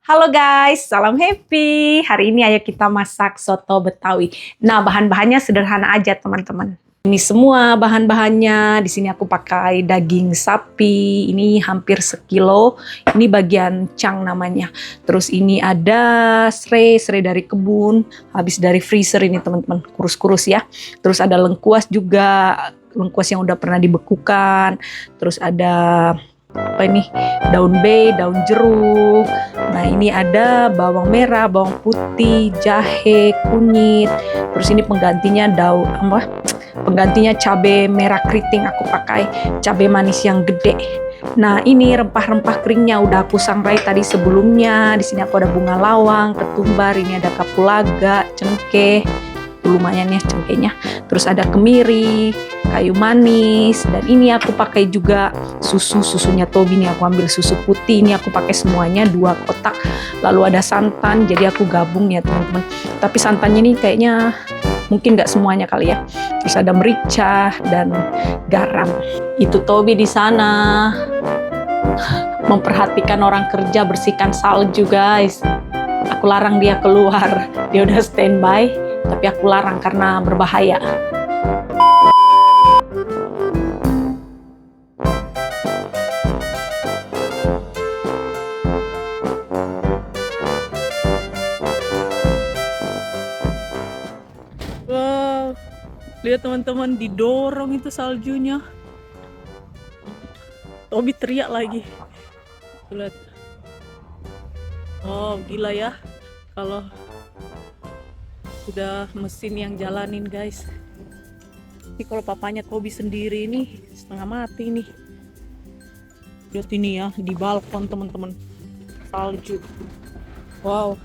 Halo guys, salam happy. Hari ini ayo kita masak soto Betawi. Nah, bahan-bahannya sederhana aja teman-teman. Ini semua bahan-bahannya. Di sini aku pakai daging sapi. Ini hampir sekilo. Ini bagian cang namanya. Terus ini ada serai dari kebun. Habis dari freezer ini teman-teman. Kurus-kurus ya. Terus ada lengkuas juga. Lengkuas yang udah pernah dibekukan. Terus ada apa ini, daun bay, daun jeruk. Nah ini ada bawang merah, bawang putih, jahe, kunyit. Terus ini penggantinya penggantinya cabai merah keriting, aku pakai cabai manis yang gede. Nah ini rempah-rempah keringnya udah aku sangrai tadi sebelumnya. Di sini aku ada bunga lawang, ketumbar, ini ada kapulaga, cengkeh. Lumayan ya cengkehnya. Terus ada kemiri, kayu manis, dan ini aku pakai juga susunya Tobi nih, aku ambil susu putih, ini aku pakai semuanya 2 kotak. Lalu ada santan, jadi aku gabung ya teman-teman. Tapi santannya ini kayaknya mungkin nggak semuanya kali ya. Terus ada merica dan garam. Itu Tobi di sana memperhatikan orang kerja bersihkan salju guys. Aku larang dia keluar, dia udah standby, tapi aku larang karena berbahaya. Wow, lihat teman-teman, didorong itu saljunya. Tobi teriak lagi. Lihat. Oh, gila ya. Kalau udah mesin yang jalanin guys. Ini kalau papanya Tobi sendiri ini setengah mati nih. Lihat ini ya, di balkon teman-teman. Salju. Wow.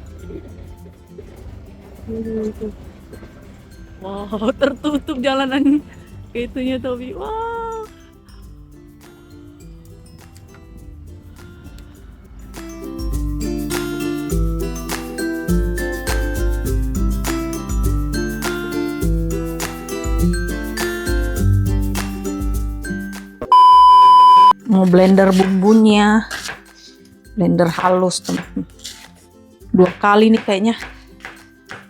Wow, tertutup jalanan itunya Tobi. Wow. Mau blender bumbunya, blender halus teman-teman. 2 kali nih kayaknya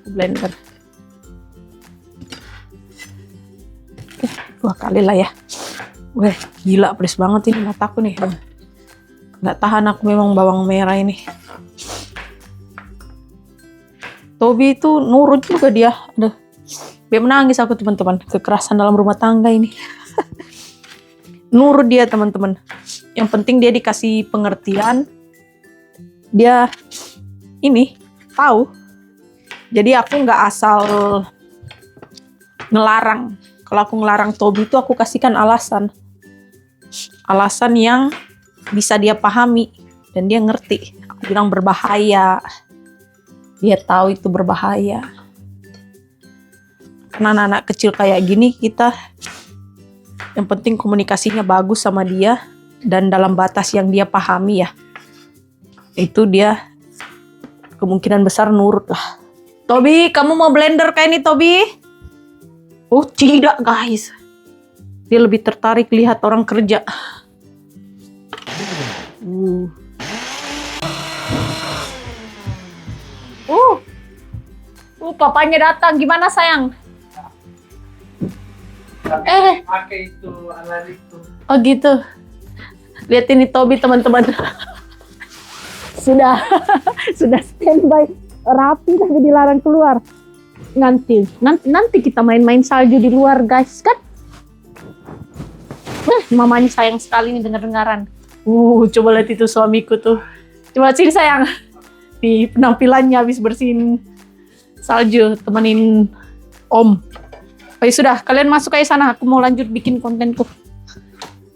blender. Oke, 2 kali lah ya. Wah, gila pedes banget ini mataku nih. Nggak tahan aku memang bawang merah ini. Tobi itu nurut juga dia. Aduh, dia menangis aku teman-teman. Kekerasan dalam rumah tangga ini. Nurut dia teman-teman. Yang penting dia dikasih pengertian. Dia ini tahu. Jadi aku nggak asal ngelarang. Kalau aku ngelarang Tobi itu aku kasihkan alasan. Alasan yang bisa dia pahami dan dia ngerti. Aku bilang berbahaya. Dia tahu itu berbahaya. Karena anak-anak kecil kayak gini kita yang penting komunikasinya bagus sama dia dan dalam batas yang dia pahami ya. Itu dia kemungkinan besar nurut lah. Tobi, kamu mau blender kayak ini Tobi? Oh tidak guys. Dia lebih tertarik lihat orang kerja. Papanya datang. Gimana sayang? Pakai itu alat itu. Oh gitu. Lihat ini Tobi teman-teman. sudah standby rapi tapi dilarang keluar. Nanti kita main-main salju di luar guys kan. Mamanya sayang sekali nih dengar-dengaran. Coba lihat itu suamiku tuh. Coba sini sayang. Di penampilannya habis bersihin salju temenin Om. Oh ya sudah, kalian masuk aja sana. Aku mau lanjut bikin kontenku.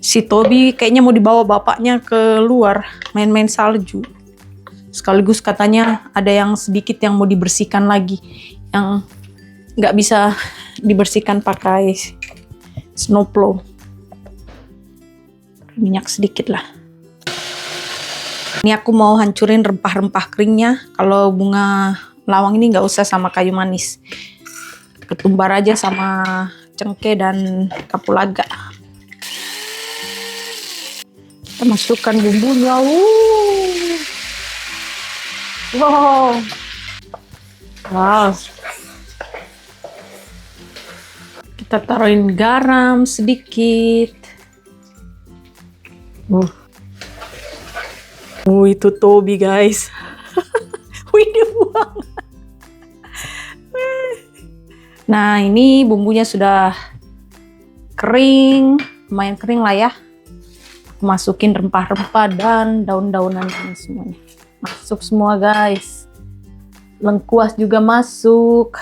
Si Tobi kayaknya mau dibawa bapaknya ke luar main-main salju. Sekaligus katanya ada yang sedikit yang mau dibersihkan lagi, yang nggak bisa dibersihkan pakai snowplow. Minyak sedikit lah. Ini aku mau hancurin rempah-rempah keringnya. Kalau bunga lawang ini nggak usah sama kayu manis. Ketumbar aja sama cengkeh dan kapulaga. Kita masukkan bumbunya. Wow. Wow. Kita taruhin garam sedikit. Itu Toby guys. Wih, dia buang. Nah, ini bumbunya sudah kering, lumayan kering lah ya. Masukin rempah-rempah dan daun-daunan ini semuanya. Masuk semua guys. Lengkuas juga masuk.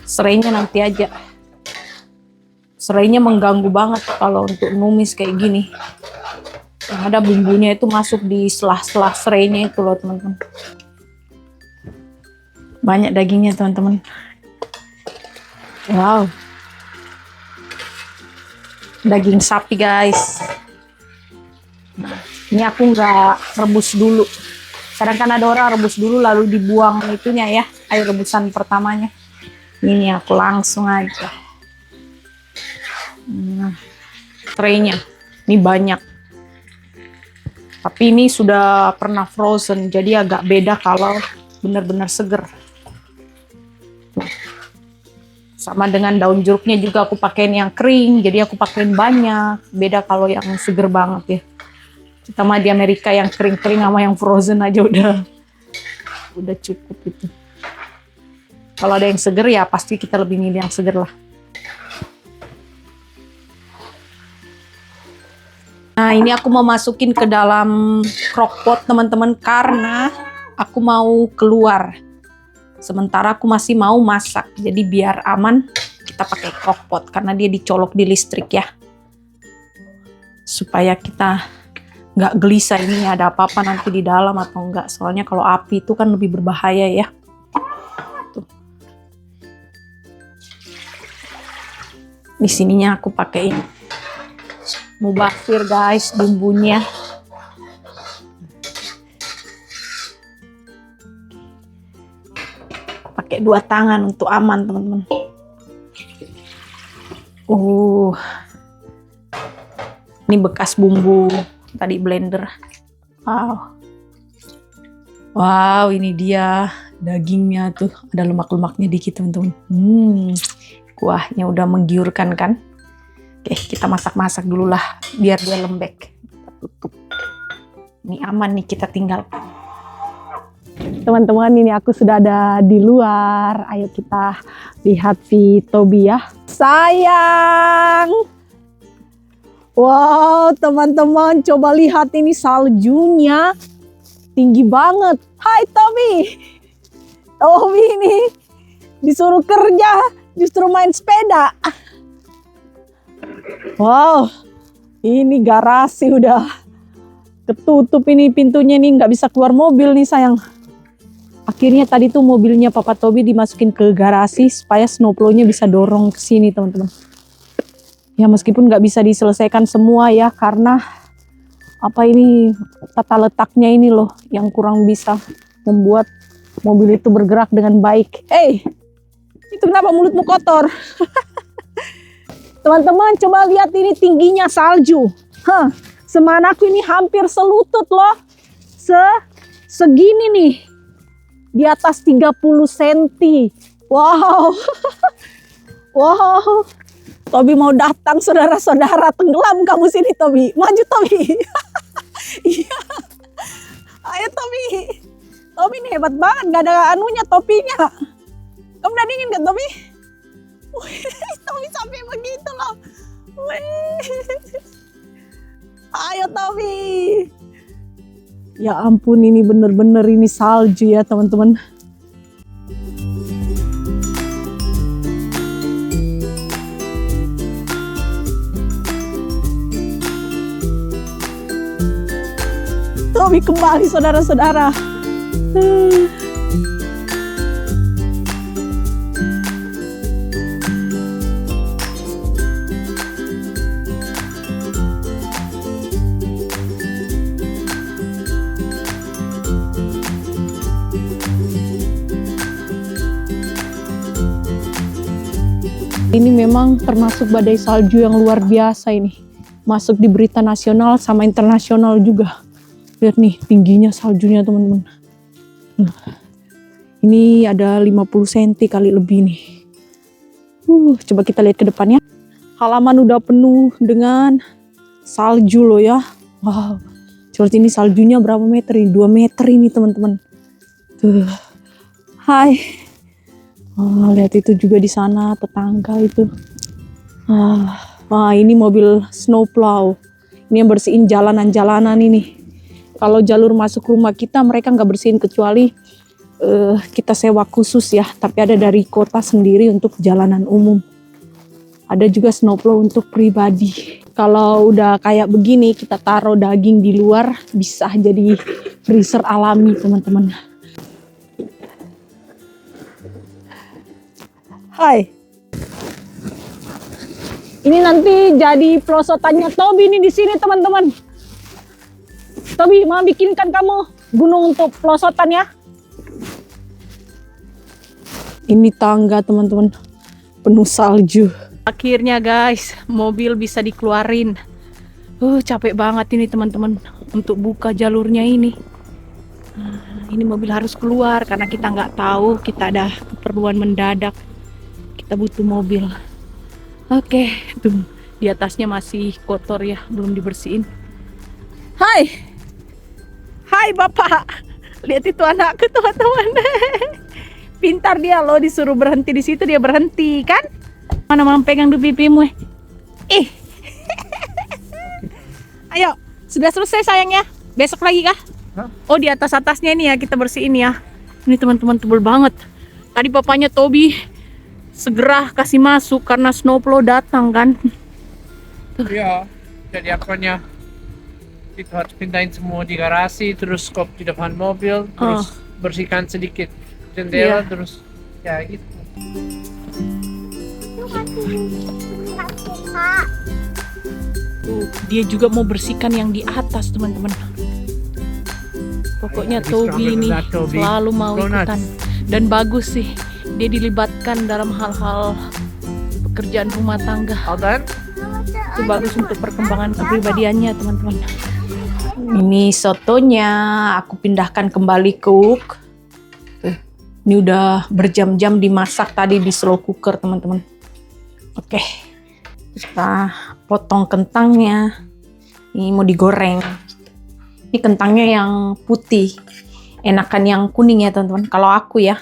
Serainya nanti aja. Serainya mengganggu banget kalau untuk numis kayak gini. Yang ada bumbunya itu masuk di selah-selah serainya itu loh teman-teman. Banyak dagingnya teman-teman. Wow. Daging sapi guys. Nah, ini aku nggak rebus dulu. Kadang kan ada orang rebus dulu lalu dibuang itunya ya, air rebusan pertamanya. Ini aku langsung aja. Nah, traynya ini banyak. Tapi ini sudah pernah frozen, jadi agak beda kalau benar-benar seger. Sama dengan daun jeruknya juga aku pakein yang kering, jadi aku pakein banyak. Beda kalau yang seger banget ya. Kita mah di Amerika yang kering-kering sama yang frozen aja udah cukup itu. Kalau ada yang seger ya pasti kita lebih milih yang seger lah. Nah, ini aku mau masukin ke dalam crockpot teman-teman karena aku mau keluar. Sementara aku masih mau masak. Jadi biar aman kita pakai crockpot karena dia dicolok di listrik ya. Supaya kita nggak gelisah ini ada apa-apa nanti di dalam atau enggak. Soalnya kalau api itu kan lebih berbahaya ya. Tuh. Di sininya aku pakai ini. Mubazir guys bumbunya. Pakai 2 tangan untuk aman teman-teman. Ini bekas bumbu tadi blender. Wow, ini dia dagingnya tuh ada lemak-lemaknya dikit teman-teman. Kuahnya udah menggiurkan kan. Oke, kita masak-masak dulu lah biar dia lembek. Kita tutup. Ini aman nih, kita tinggalkan. Teman-teman, ini aku sudah ada di luar. Ayo kita lihat si Toby ya. Sayang. Wow, teman-teman, coba lihat ini saljunya. Tinggi banget. Hai Toby. Toby ini disuruh kerja, justru main sepeda. Wow, ini garasi udah ketutup ini pintunya nih, nggak bisa keluar mobil nih sayang. Akhirnya tadi tuh mobilnya Papa Toby dimasukin ke garasi supaya snowplow-nya bisa dorong ke sini teman-teman. Ya meskipun nggak bisa diselesaikan semua ya karena apa ini tata letaknya ini loh yang kurang bisa membuat mobil itu bergerak dengan baik. Itu kenapa mulutmu kotor? Teman-teman coba lihat ini tingginya salju. Semanaku ini hampir selutut loh. Segini nih. Di atas 30 cm. Wow. Wow. Toby mau datang saudara-saudara. Tenggelam kamu sini Toby. Maju Toby. Iya. Ayo Toby. Toby ini hebat banget. Gak ada anunya topinya. Kamu udah dingin gak Toby? Toby sampai begitu loh. Ayo Toby. Ya ampun ini bener-bener ini salju ya teman-teman. Toby kembali saudara-saudara. Ini memang termasuk badai salju yang luar biasa ini. Masuk di berita nasional sama internasional juga. Lihat nih tingginya saljunya teman-teman. Ini ada 50 cm kali lebih nih. Coba kita lihat ke depannya. Halaman udah penuh dengan salju loh ya. Wow. Seperti ini saljunya berapa meter ini? 2 meter ini teman-teman. Tuh. Hai. Oh, lihat itu juga di sana tetangga itu. Wah, ini mobil snowplow. Ini yang bersihin jalanan-jalanan ini. Kalau jalur masuk rumah kita mereka nggak bersihin kecuali kita sewa khusus ya. Tapi ada dari kota sendiri untuk jalanan umum. Ada juga snowplow untuk pribadi. Kalau udah kayak begini kita taruh daging di luar bisa jadi freezer alami teman-teman. Hai. Ini nanti jadi pelosotannya Tobi nih di sini teman-teman. Tobi mau bikinkan kamu gunung untuk pelosotan ya. Ini tangga teman-teman penuh salju. Akhirnya guys, mobil bisa dikeluarin. Capek banget ini teman-teman untuk buka jalurnya ini. Ini mobil harus keluar karena kita nggak tahu, kita ada keperluan mendadak. Kita butuh mobil. Oke, tuh di atasnya masih kotor ya, belum dibersihin. Hai, hai Bapak, lihat itu anakku teman-teman. Pintar dia loh, disuruh berhenti di situ dia berhenti kan? Mana mau pegang di pipimu? Ayo, sudah selesai sayang ya. Besok lagi kah? Oh di atasnya ini ya kita bersihin ya. Ini teman-teman tebal banget. Tadi papanya Tobi segera kasih masuk karena snowplow datang kan. Iya, jadi apanya itu harus pindahin semua di garasi, terus skop di depan mobil, terus bersihkan sedikit jendela, terus ya gitu. Dia juga mau bersihkan yang di atas teman-teman. Pokoknya Tobi ini selalu mau ikutan. Dan bagus sih, dia dilibatkan dalam hal-hal pekerjaan rumah tangga. Itu bagus untuk perkembangan kepribadiannya teman-teman. Ini sotonya aku pindahkan kembali ke wok. Ini udah berjam-jam dimasak tadi di slow cooker teman-teman. Oke, kita potong kentangnya. Ini mau digoreng. Ini kentangnya yang putih. Enakan yang kuning ya teman-teman. Kalau aku ya,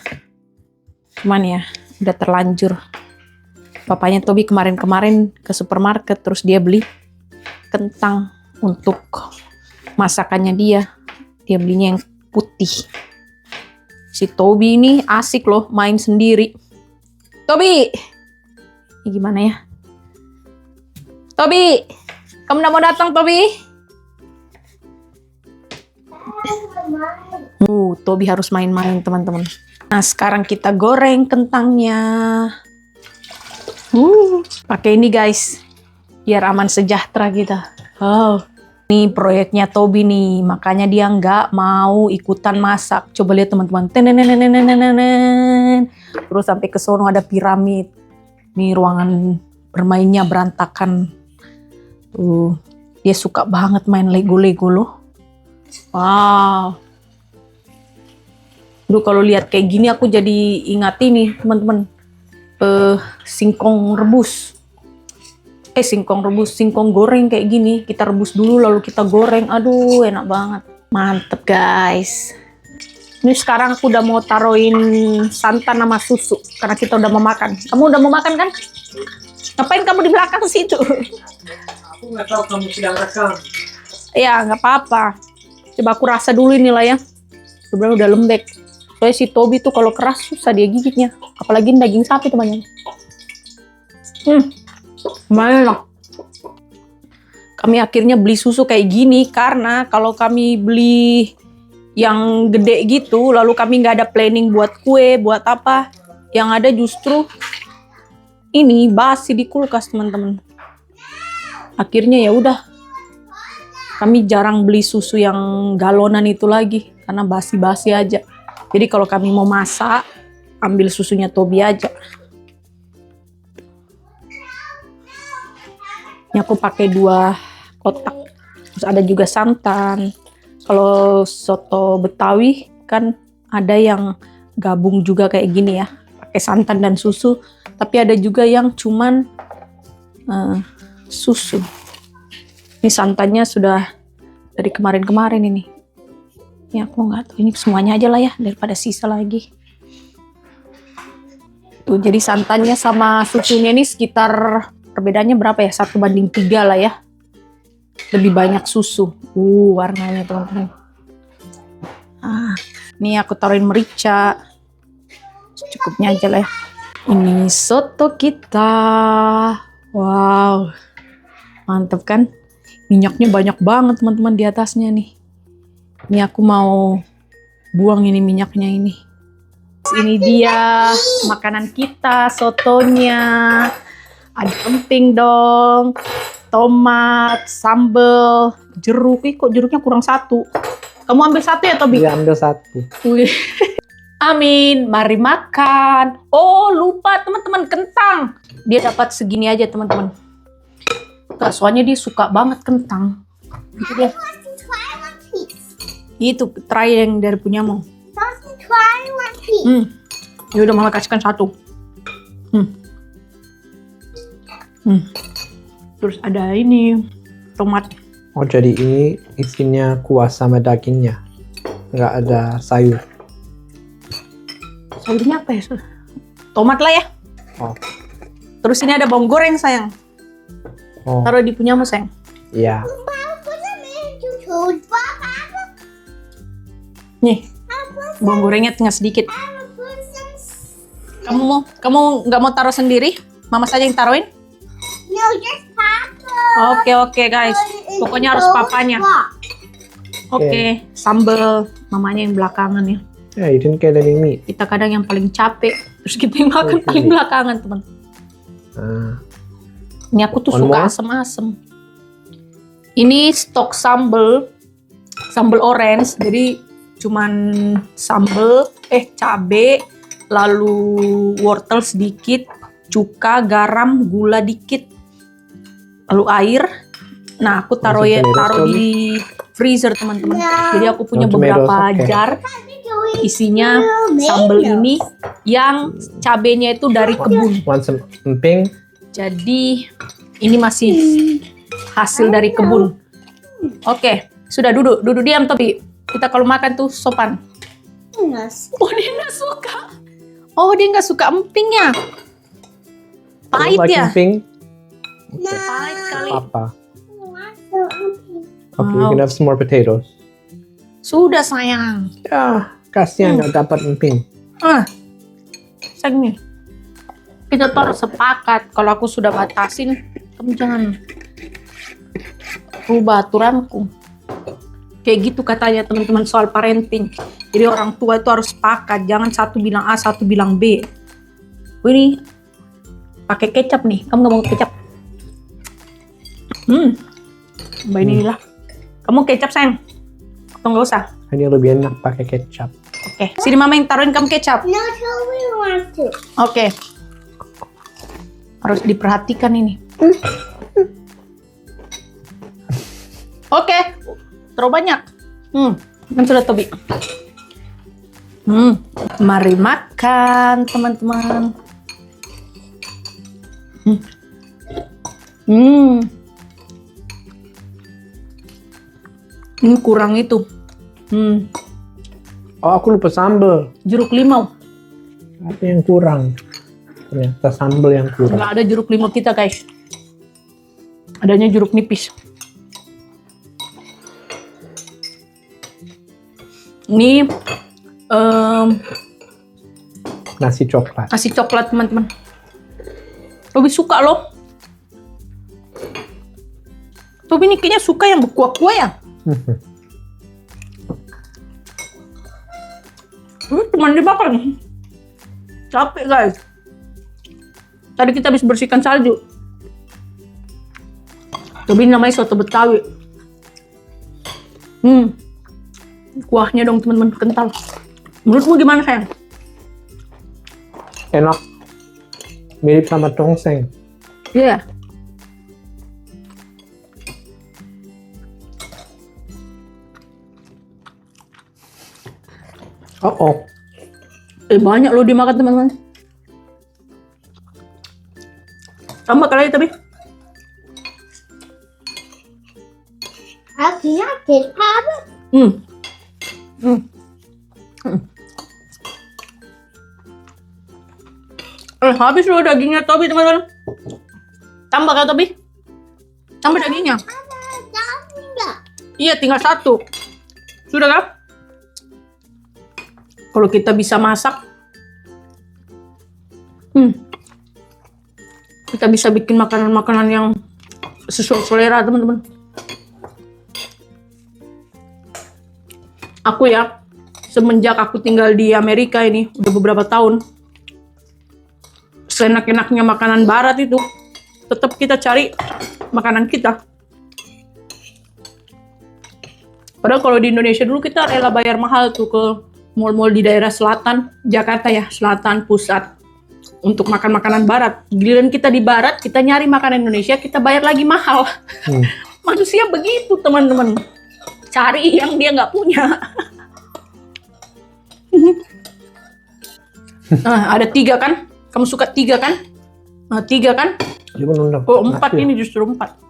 cuman ya udah terlanjur. Papanya Tobi kemarin-kemarin ke supermarket terus dia beli kentang untuk masakannya dia. Dia belinya yang putih. Si Tobi ini asik loh main sendiri. Tobi, ini gimana ya? Tobi, kamu udah mau datang Tobi? Tobi harus main-main teman-teman. Nah sekarang kita goreng kentangnya. Pakai ini guys, biar aman sejahtera kita. Ini proyeknya Tobi nih, makanya dia nggak mau ikutan masak. Coba lihat teman-teman. Terus sampai ke sono ada piramid. Nih ruangan bermainnya berantakan. Tuh, dia suka banget main Lego-Lego loh. Wow. Duh kalau lihat kayak gini aku jadi ingat ini teman-teman. Singkong rebus. Singkong goreng kayak gini. Kita rebus dulu lalu kita goreng. Aduh enak banget. Mantep guys. Ini sekarang aku udah mau taruhin santan sama susu. Karena kita udah mau makan. Kamu udah mau makan kan? Ngapain kamu di belakang situ? Aku nggak tahu kamu sedang rekam. Ya nggak apa-apa. Coba aku rasa dulu inilah ya. Sebenarnya udah lembek. Soalnya si Tobi tuh kalau keras susah dia gigitnya. Apalagi daging sapi temannya. Mana? Kami akhirnya beli susu kayak gini karena kalau kami beli yang gede gitu, lalu kami nggak ada planning buat kue, buat apa, yang ada justru ini basi di kulkas teman-teman. Akhirnya ya udah, kami jarang beli susu yang galonan itu lagi karena basi-basi aja. Jadi kalau kami mau masak, ambil susunya Tobi aja. Ini aku pakai 2 kotak. Terus ada juga santan. Kalau soto Betawi kan Ada yang gabung juga kayak gini ya, pakai santan dan susu. Tapi ada juga yang cuman susu. Ini santannya sudah dari kemarin-kemarin ini. Ini aku nggak tahu. Ini semuanya aja lah ya, daripada sisa lagi. Tuh, jadi santannya sama susunya ini sekitar perbedaannya berapa ya? 1:3 lah ya. Lebih banyak susu. Warnanya teman-teman. Ini aku taruhin merica. Cukupnya aja lah ya. Ini soto kita. Wow. Mantap kan? Minyaknya banyak banget teman-teman di atasnya nih. Ini aku mau buang ini minyaknya ini. Ini dia makanan kita, sotonya. Ada emping dong, tomat, sambal, jeruk. Kok jeruknya kurang 1? Kamu ambil 1 ya, Tobi? Iya, ambil 1. Wih. Amin, mari makan. Oh, lupa teman-teman, kentang. Dia dapat segini aja teman-teman. Soalnya dia suka banget kentang. Itu dia. Itu, try yang dari punyamu. Ya udah, malah kasihkan 1. Terus ada ini tomat. Oh, jadi ini isinya kuah sama dagingnya, nggak ada sayur. Sayurnya apa ya? Tomat lah ya. Oh. Terus ini ada bawang goreng sayang. Oh, Taruh di punyamu sayang. iya. Nih, bawang gorengnya tinggal sedikit. Kamu nggak mau taruh sendiri? Mama saja yang taruhin? No, just Papa. Oke guys, pokoknya harus papanya. Oke, sambal mamanya yang belakangan ya. Yeah, you didn't get any meat. Kita kadang yang paling capek, terus kita yang makan paling belakangan teman. Ini aku tuh One suka more? asem-asem. Ini stok sambal orange, jadi cuman sambal, cabe, lalu wortel sedikit, cuka, garam, gula dikit, lalu air. Nah, aku taruh di freezer teman-teman. Jadi aku punya beberapa jar isinya sambal ini yang cabenya itu dari kebun. Want some emping? Jadi ini masih hasil dari kebun. Oke, sudah duduk diam Tobi. Kita kalau makan tuh sopan. Oh, dia nggak suka. Oh, dia nggak suka empingnya. Pahit Like ya? emping? Pahit kali. Papa. Okay, you can have some more potatoes. Sudah sayang. Ya, kasihan nggak dapat emping. Sayang nih. Kita tuh harus sepakat. Kalau aku sudah batasin, kamu jangan rubah aturanku. Kayak gitu katanya teman-teman soal parenting. Jadi orang tua itu harus sepakat. Jangan satu bilang A, satu bilang B. Ini pakai kecap nih. Kamu nggak mau kecap? Mbak ini lah. Kamu kecap sayang? Atau nggak usah? Ini lebih enak pakai kecap. Oke. Sini mama yang taruhin kamu kecap. No, Toby wants to. Oke. Harus diperhatikan ini. Oke. Terlalu banyak. Kan sudah Tobi. Mari makan teman-teman. Ini kurang itu. Oh, aku lupa sambal. Jeruk limau. Apa yang kurang? Ternyata sambal yang kurang. Nggak ada jeruk limau kita guys. Adanya jeruk nipis. Ini Nasi coklat. nasi coklat teman-teman. Tobi suka loh. Tobi ini kayaknya suka yang berkuah-kuah ya. Cuman dimakan. Capek guys. Tadi kita habis bersihkan salju. Tobi namanya soto Betawi. Kuahnya dong teman-teman, kental. Menurutmu gimana sayang? Enak. Mirip sama tongseng. Iya. Uh-oh. Banyak loh dimakan teman-teman. Tambah kali tapi. How can I get Papa? Hmm. Hmm. Hmm. Habis loh dagingnya Tobi teman-teman. Tambah kali Tobi. Tambah dagingnya. Iya tinggal satu. Sudah kan? Kalau kita bisa masak, kita bisa bikin makanan-makanan yang sesuai selera teman-teman. Aku ya, semenjak aku tinggal di Amerika ini udah beberapa tahun, seenak-enaknya makanan barat itu, tetap kita cari makanan kita. Padahal kalau di Indonesia dulu kita rela bayar mahal tuh ke mall-mall di daerah selatan, Jakarta ya, selatan, pusat, untuk makan makanan barat. Giliran kita di barat, kita nyari makanan Indonesia, kita bayar lagi mahal. Manusia begitu teman-teman. Cari yang dia nggak punya. Ada 3 kan? Kamu suka 3 kan? 3 kan? Oh 4 ini justru 4.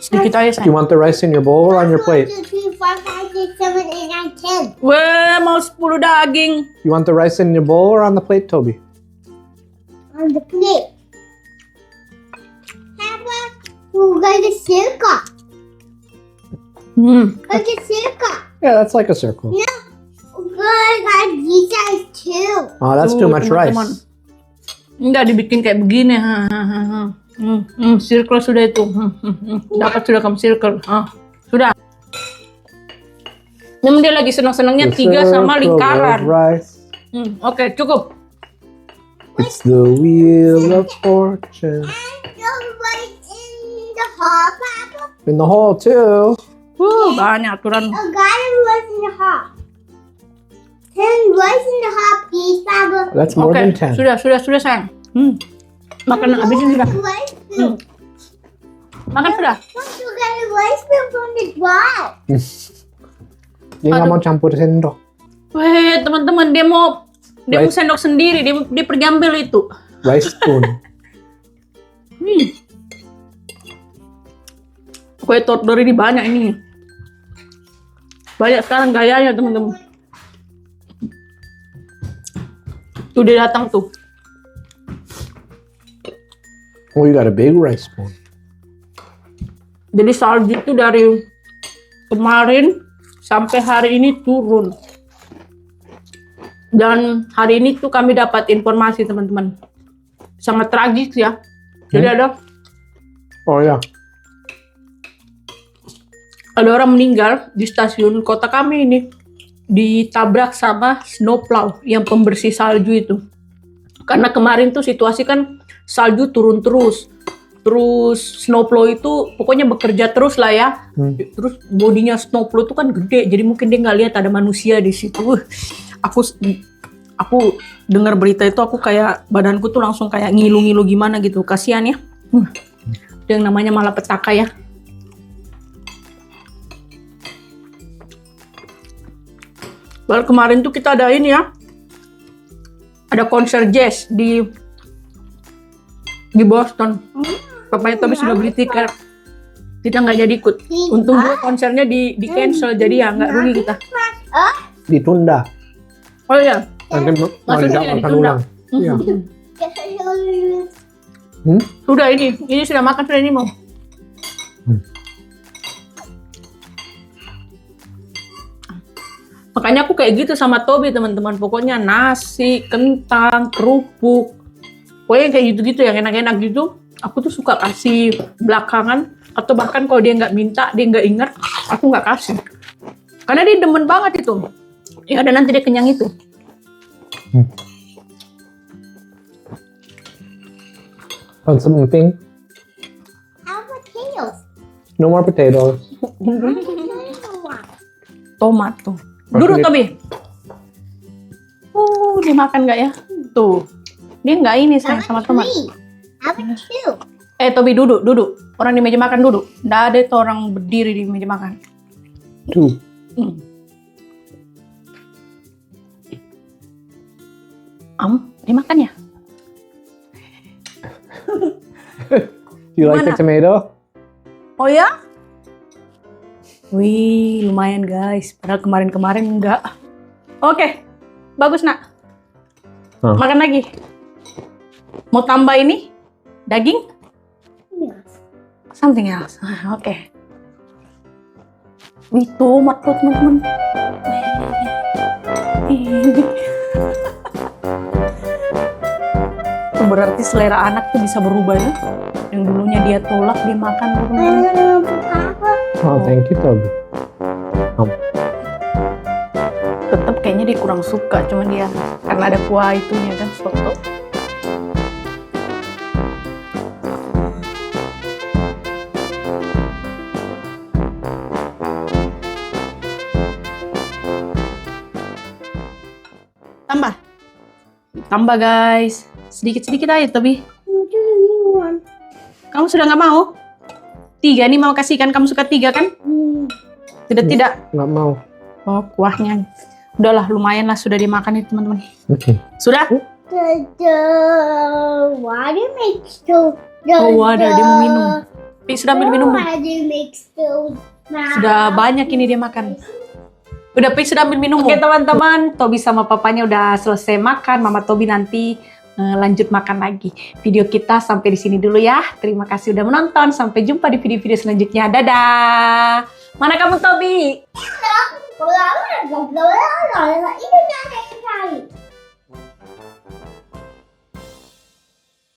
Sedikit aja Do you sayang. want the rice in your bowl or on your plate? 1, 2, 3, 4, 5, 6, 7, 8, 9, 10. Wah, mau 10 daging. You want the rice in your bowl or on the plate, Toby? On the plate. Papa, we're going to circle. Go to circle. Yeah, that's like a circle. No, good. I these guys too. Oh, that's too much teman-teman. rice. Enggak dibikin kayak begini. Circle sudah itu. Dapat sudah kamu circle. Sudah. Namun dia lagi senang-senangnya 3 sama circle lingkaran. of rice. Oke, cukup. It's the wheel of fortune. And the right in the hall, Papa. In the hole too. Banyak aturan. A guy was in the hall. 10 rice in the hall, please, Papa. That's more Oke, than 10. sudah sayang. Makan habisin sudah. Rice spoon. Makan sudah. Don't you get a rice spoon from the wall? Dia nggak mau campur sendok. Weh, teman-teman, dia mau Right. sendok sendiri, dia pergi ambil itu. Rice spoon. Kue tortor ini banyak ini. Banyak sekarang gayanya, teman-teman. Tuh dia datang tuh. Oh, you got a big rice spoon. Jadi salju itu dari kemarin sampai hari ini turun. Dan hari ini tuh kami dapat informasi teman-teman. Sangat tragis ya. Jadi ada Oh ya. orang meninggal di stasiun kota kami ini. Ditabrak sama snowplow yang pembersih salju itu. Karena kemarin tuh situasi kan salju turun terus. Terus snowplow itu pokoknya bekerja terus lah ya. Terus bodinya snowplow itu kan gede, jadi mungkin dia nggak lihat ada manusia di situ. Aku dengar berita itu aku kayak badanku tuh langsung kayak ngilu-ngilu gimana gitu. Kasihan ya. Yang namanya malapetaka ya. Baru kemarin tuh kita ada ini ya. Ada konser jazz di Boston. Papanya tapi sudah beli tiket. Kita nggak jadi ikut. Untung juga konsernya di cancel, jadi ya nggak rugi kita. Ditunda. Oh iya. Nanti mau Maksudnya dijadwalkan ditunda. ulang. Iya. Sudah ini sudah makan sudah ini mau. Makanya aku kayak gitu sama Tobi teman-teman. Pokoknya nasi, kentang, kerupuk, pokoknya kayak gitu-gitu yang enak-enak gitu. Aku tuh suka kasih belakangan atau bahkan kalau dia nggak minta, dia nggak ingat, aku nggak kasih. Karena dia demen banget itu. Ya ada nanti dia kenyang itu. Want something? How potatoes? No more potatoes. Tomat tuh. Duduk Tobi. Dia makan nggak ya? Tuh. Dia nggak ini sayang sama tomat. 3. How about 2? Tobi duduk. Orang di meja makan duduk. Nggak ada tuh orang berdiri di meja makan. Two. Dimakan ya? Do you like the Mana? tomato? Oh ya? Wih, lumayan guys. Padahal kemarin-kemarin enggak. Oke, bagus nak. Hah. Makan lagi. Mau tambah ini? Daging? Yes. Something else. Oke. Wih, tomat tuh teman-teman. Itu berarti selera anak tuh bisa berubah ya. Yang dulunya dia tolak, dia makan tuh teman-teman. Oh, thank you, Toby. Tetap kayaknya dia kurang suka, cuma dia karena ada kuah itunya kan, soto. Tambah guys, sedikit-sedikit aja tapi kamu sudah nggak mau? 3 nih mau kasihkan, kamu suka 3 kan? Tidak. Nggak mau. Oh, kuahnya. Udahlah, lumayan lah sudah dimakan itu teman-teman. Okay. Sudah? The water makes so. Oh, water, dia mau minum. Pi, sudah ambil minum. Water makes so. Sudah banyak ini dia makan. Udah, Pi, sudah ambil minum. Oke teman-teman, Tobi sama papanya udah selesai makan. Mama Tobi nanti lanjut makan lagi. Video kita sampai di sini dulu ya. Terima kasih udah menonton. Sampai jumpa di video-video selanjutnya. Dadah. Mana kamu, Tobi? Kalau aku nggak boleh, ini nggak ada yang